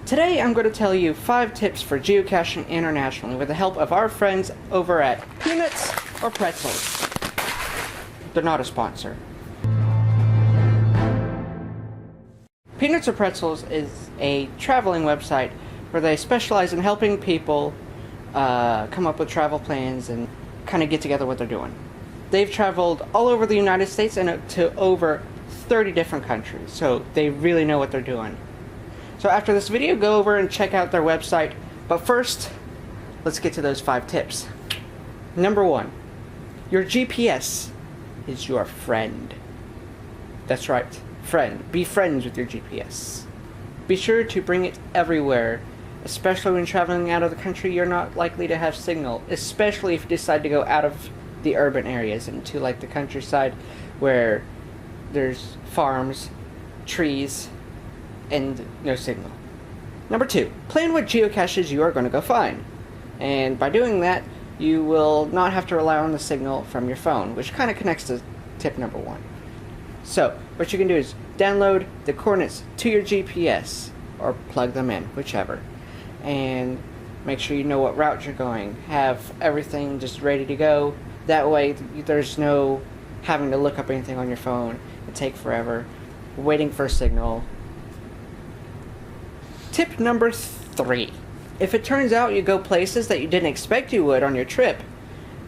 Today I'm going to tell you 5 tips for geocaching internationally with the help of our friends over at Peanuts or Pretzels. They're not a sponsor. Peanuts or Pretzels is a traveling website where they specialize in helping people come up with travel plans and kind of get together what they're doing. They've traveled all over the United States and to over 30 different countries, so they really know what they're doing. So after this video, go over and check out their website. But first, let's get to those 5 tips. Number 1, your GPS is your friend. That's right, friend. Be friends with your GPS. Be sure to bring it everywhere, especially when traveling out of the country. You're not likely to have signal, especially if you decide to go out of the urban areas into like the countryside where there's farms, trees, and no signal. Number 2, plan what geocaches you are going to go find. And by doing that, you will not have to rely on the signal from your phone, which kind of connects to tip number 1. So, what you can do is download the coordinates to your GPS, or plug them in, whichever. And make sure you know what route you're going. Have everything just ready to go. That way, there's no having to look up anything on your phone and take forever, waiting for a signal. Tip number 3. If it turns out you go places that you didn't expect you would on your trip,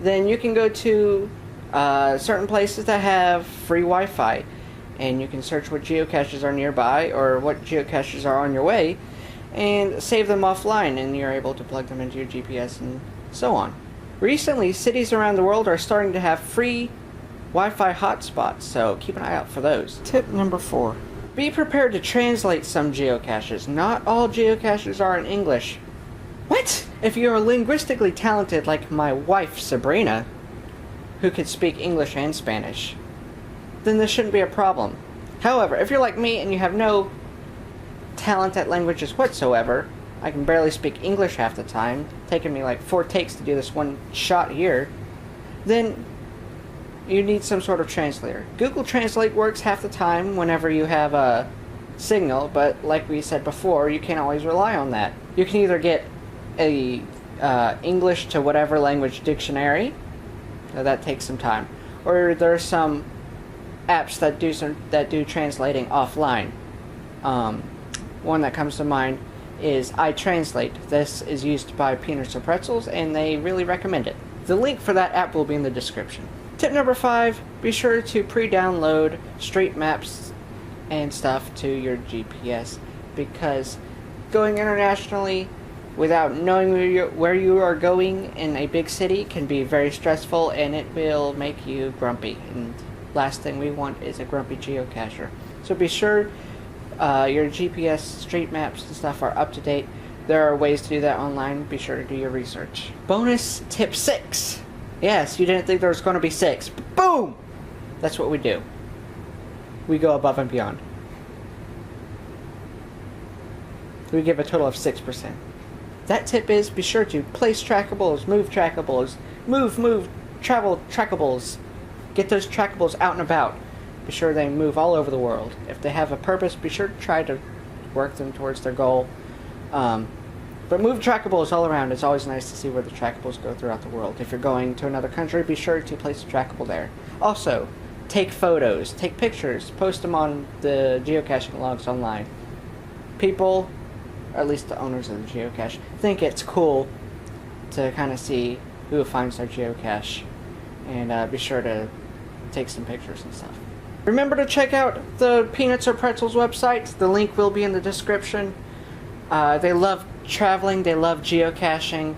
then you can go to certain places that have free Wi-Fi, and you can search what geocaches are nearby or what geocaches are on your way and save them offline, and you're able to plug them into your GPS and so on. Recently, cities around the world are starting to have free Wi-Fi hotspots, so keep an eye out for those. Tip number 4. Be prepared to translate some geocaches. Not all geocaches are in English. What? If you're linguistically talented like my wife, Sabrina, who can speak English and Spanish, then this shouldn't be a problem. However, if you're like me and you have no talent at languages whatsoever, I can barely speak English half the time, taking me like 4 takes to do this one shot here, then you need some sort of translator. Google Translate works half the time whenever you have a signal, but like we said before, you can't always rely on that. You can either get a English to whatever language dictionary, that takes some time, or there's some apps that do translating offline. One that comes to mind is iTranslate. This is used by Peanuts or Pretzels, and they really recommend it. The link for that app will be in the description. Tip number 5, be sure to pre-download street maps and stuff to your GPS, because going internationally without knowing where you are going in a big city can be very stressful, and it will make you grumpy. And last thing we want is a grumpy geocacher. So be sure your GPS street maps and stuff are up to date. There are ways to do that online. Be sure to do your research. Bonus tip 6. Yes, you didn't think there was going to be 6. Boom! That's what we do. We go above and beyond. We give a total of 6%. That tip is, be sure to place trackables, move travel trackables. Get those trackables out and about. Be sure they move all over the world. If they have a purpose, be sure to try to work them towards their goal. But move trackables all around. It's always nice to see where the trackables go throughout the world. If you're going to another country, be sure to place a trackable there. Also, take photos, take pictures, post them on the geocaching logs online. People, or at least the owners of the geocache, think it's cool to kind of see who finds their geocache. And be sure to take some pictures and stuff. Remember to check out the Peanuts or Pretzels website. The link will be in the description. They love traveling, they love geocaching,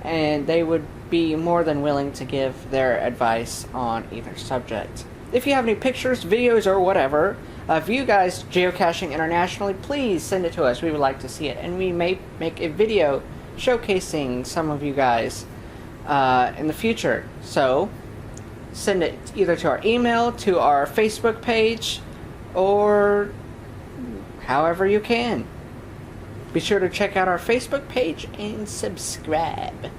and they would be more than willing to give their advice on either subject. If you have any pictures, videos, or whatever of you guys geocaching internationally, please send it to us. We would like to see it, and we may make a video showcasing some of you guys in the future. So send it either to our email, to our Facebook page, or however you can. Be sure to check out our Facebook page and subscribe.